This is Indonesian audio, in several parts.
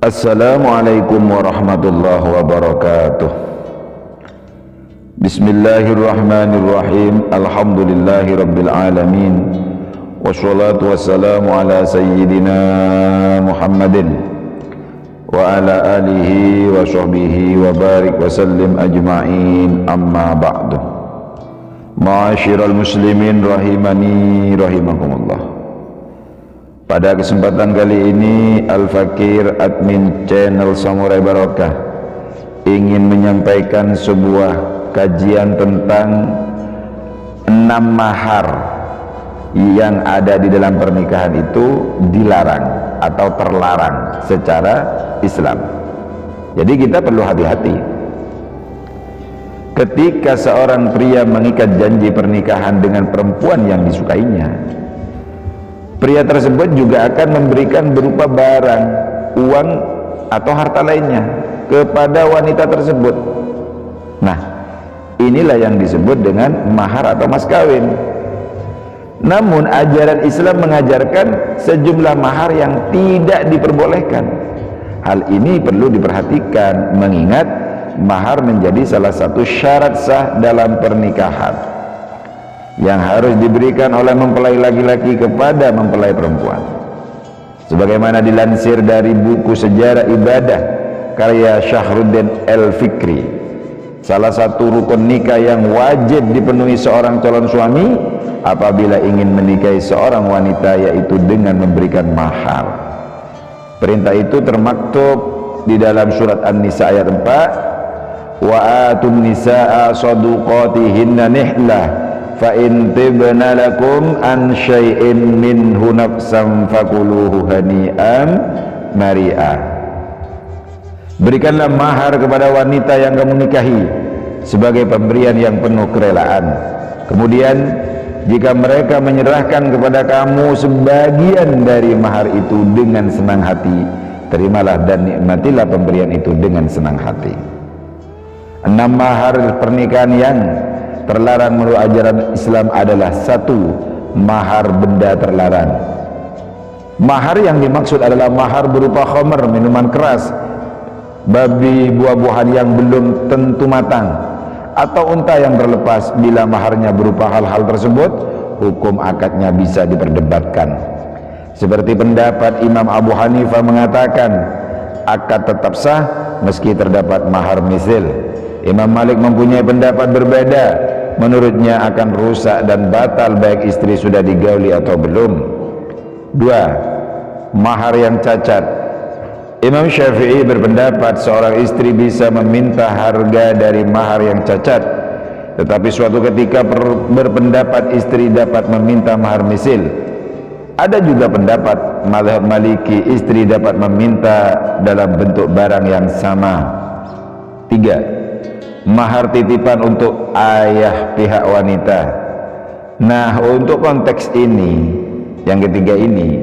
Assalamualaikum warahmatullahi wabarakatuh. Bismillahirrahmanirrahim. Alhamdulillahi rabbil alamin. Wassalatu wassalamu ala sayyidina Muhammadin wa ala alihi wa sahbihi wa barik wa sallim ajma'in, amma ba'du. Ma'asyiral muslimin rahimani rahimakumullah. Pada kesempatan kali ini Al-Fakir admin channel Samurai Barokah ingin menyampaikan sebuah kajian tentang 6 mahar yang ada di dalam pernikahan itu dilarang atau terlarang secara Islam. Jadi kita perlu hati-hati ketika seorang pria mengikat janji pernikahan dengan perempuan yang disukainya. Pria tersebut juga akan memberikan berupa barang, uang atau harta lainnya kepada wanita tersebut. Nah, inilah yang disebut dengan mahar atau mas kawin. Namun ajaran Islam mengajarkan sejumlah mahar yang tidak diperbolehkan. Hal ini perlu diperhatikan mengingat mahar menjadi salah satu syarat sah dalam pernikahan yang harus diberikan oleh mempelai laki-laki kepada mempelai perempuan. Sebagaimana dilansir dari buku Sejarah Ibadah karya Syahruddin Al-Fikri, salah satu rukun nikah yang wajib dipenuhi seorang calon suami apabila ingin menikahi seorang wanita yaitu dengan memberikan mahar. Perintah itu termaktub di dalam surat An-Nisa ayat 4, wa atun nisaa saduqatihinna nihlah fa in tibna lakum an syai'in minhu nafsan fakuluhu hani'an mari'ah. Berikanlah mahar kepada wanita yang kamu nikahi sebagai pemberian yang penuh kerelaan. Kemudian jika mereka menyerahkan kepada kamu sebagian dari mahar itu dengan senang hati, terimalah dan nikmatilah pemberian itu dengan senang hati. 6 mahar pernikahan yang terlarang menurut ajaran Islam adalah: 1. Mahar benda terlarang. Mahar yang dimaksud adalah mahar berupa khamr, minuman keras, babi, buah-buahan yang belum tentu matang, atau unta yang terlepas. Bila maharnya berupa hal-hal tersebut, hukum akadnya bisa diperdebatkan. Seperti pendapat Imam Abu Hanifah mengatakan akad tetap sah meski terdapat mahar misil. Imam Malik mempunyai pendapat berbeda. Menurutnya akan rusak dan batal baik istri sudah digauli atau belum. 2. Mahar yang cacat. Imam Syafi'i berpendapat seorang istri bisa meminta harga dari mahar yang cacat, tetapi suatu ketika berpendapat istri dapat meminta mahar misil. Ada juga pendapat mazhab Maliki istri dapat meminta dalam bentuk barang yang sama. 3. Mahar titipan untuk ayah pihak wanita. Nah, untuk konteks ini, yang ketiga ini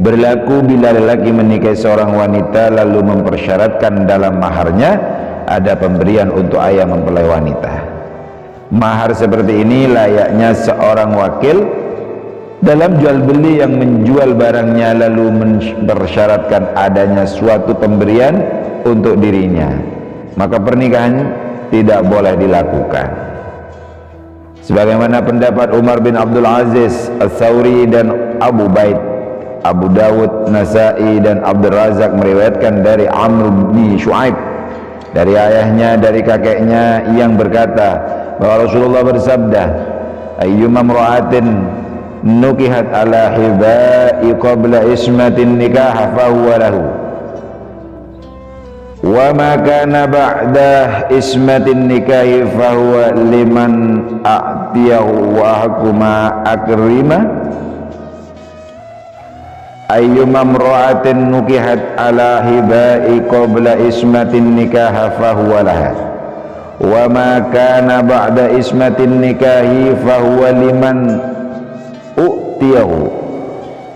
berlaku bila lelaki menikahi seorang wanita lalu mempersyaratkan dalam maharnya ada pemberian untuk ayah mempelai wanita. Mahar seperti ini layaknya seorang wakil dalam jual beli yang menjual barangnya lalu mempersyaratkan adanya suatu pemberian untuk dirinya, maka pernikahan tidak boleh dilakukan. Sebagaimana pendapat Umar bin Abdul Aziz, Ats-Tsauri dan Abu Baid, Abu Dawud, Nasai dan Abdul Razak meriwayatkan dari Amr bin Shu'aib dari ayahnya dari kakeknya yang berkata bahwa Rasulullah bersabda, ayyuma imra'atin nukihat ala hibai qabla ismatin nikah fa huwa lahu wa ma kana ba'da ismatin nikahi fa huwa liman a'tiyahu wa hakuma akrima. Ayyuma imra'atin nukihat ala hibai qabla ismatin nikah fa huwa laha wa ma kana ba'da ismatin nikahi fa huwa liman u'tiyahu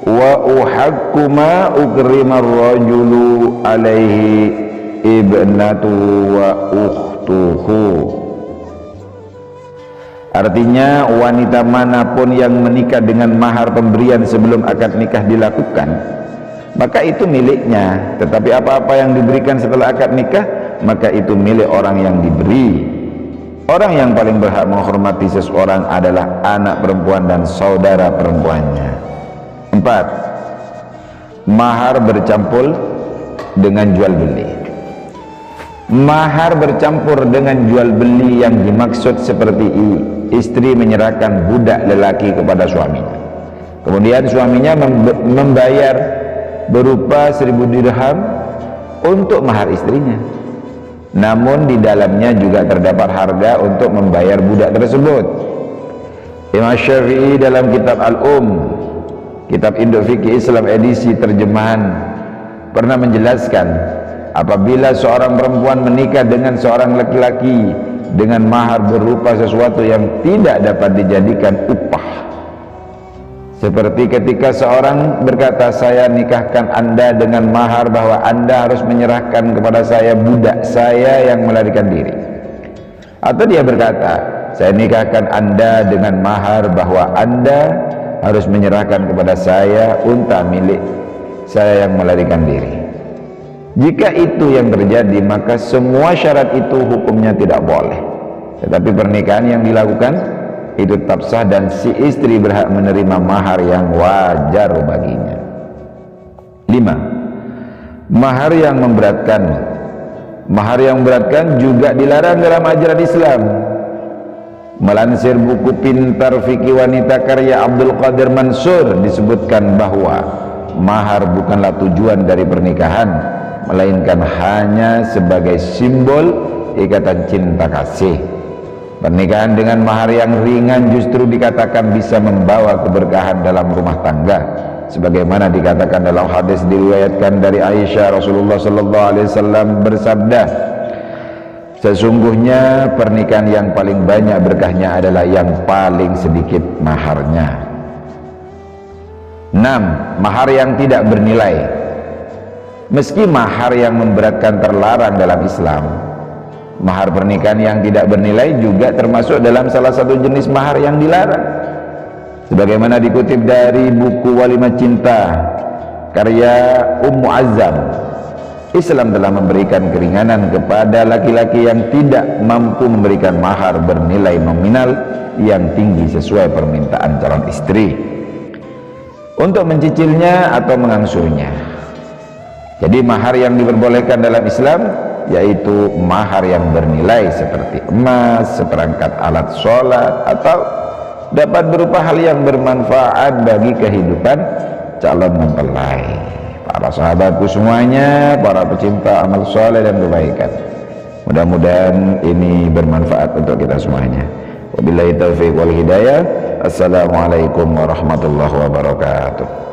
wa uhakuma ukrima ar-rajulu alaihi ibnatu wa ukhtuhu. Artinya wanita manapun yang menikah dengan mahar pemberian sebelum akad nikah dilakukan, maka itu miliknya. Tetapi apa-apa yang diberikan setelah akad nikah, maka itu milik orang yang diberi. Orang yang paling berhak menghormati seseorang adalah anak perempuan dan saudara perempuannya. 4. Mahar bercampur dengan jual beli. Mahar bercampur dengan jual beli yang dimaksud seperti istri menyerahkan budak lelaki kepada suaminya, kemudian suaminya membayar berupa 1000 dirham untuk mahar istrinya, namun di dalamnya juga terdapat harga untuk membayar budak tersebut. Imam Syafi'i dalam kitab kitab Induk Fikih Islam edisi terjemahan, pernah menjelaskan, apabila seorang perempuan menikah dengan seorang laki-laki dengan mahar berupa sesuatu yang tidak dapat dijadikan upah, seperti ketika seorang berkata, saya nikahkan Anda dengan mahar bahwa Anda harus menyerahkan kepada saya budak saya yang melarikan diri. Atau dia berkata, saya nikahkan Anda dengan mahar bahwa Anda harus menyerahkan kepada saya unta milik saya yang melarikan diri. Jika itu yang terjadi, maka semua syarat itu hukumnya tidak boleh. Tetapi pernikahan yang dilakukan itu tetap sah dan si istri berhak menerima mahar yang wajar baginya. 5. Mahar yang memberatkan. Mahar yang memberatkan juga dilarang dalam ajaran Islam. Melansir buku Pintar Fikih Wanita karya Abdul Qadir Mansur, disebutkan bahwa mahar bukanlah tujuan dari pernikahan, melainkan hanya sebagai simbol ikatan cinta kasih. Pernikahan dengan mahar yang ringan justru dikatakan bisa membawa keberkahan dalam rumah tangga, sebagaimana dikatakan dalam hadis diriwayatkan dari Aisyah, Rasulullah sallallahu alaihi wasallam bersabda, sesungguhnya pernikahan yang paling banyak berkahnya adalah yang paling sedikit maharnya. 6. Mahar yang tidak bernilai. Meski mahar yang memberatkan terlarang dalam Islam, mahar pernikahan yang tidak bernilai juga termasuk dalam salah satu jenis mahar yang dilarang. Sebagaimana dikutip dari buku Walimah Cinta karya Ummu Azam, Islam telah memberikan keringanan kepada laki-laki yang tidak mampu memberikan mahar bernilai nominal yang tinggi sesuai permintaan calon istri untuk mencicilnya atau mengangsurnya. Jadi mahar yang diperbolehkan dalam Islam yaitu mahar yang bernilai seperti emas, seperangkat alat sholat, atau dapat berupa hal yang bermanfaat bagi kehidupan calon mempelai. Para sahabatku semuanya, para pecinta amal soleh dan kebaikan, mudah-mudahan ini bermanfaat untuk kita semuanya. Wabillahi taufiq wal hidayah. Assalamualaikum warahmatullahi wabarakatuh.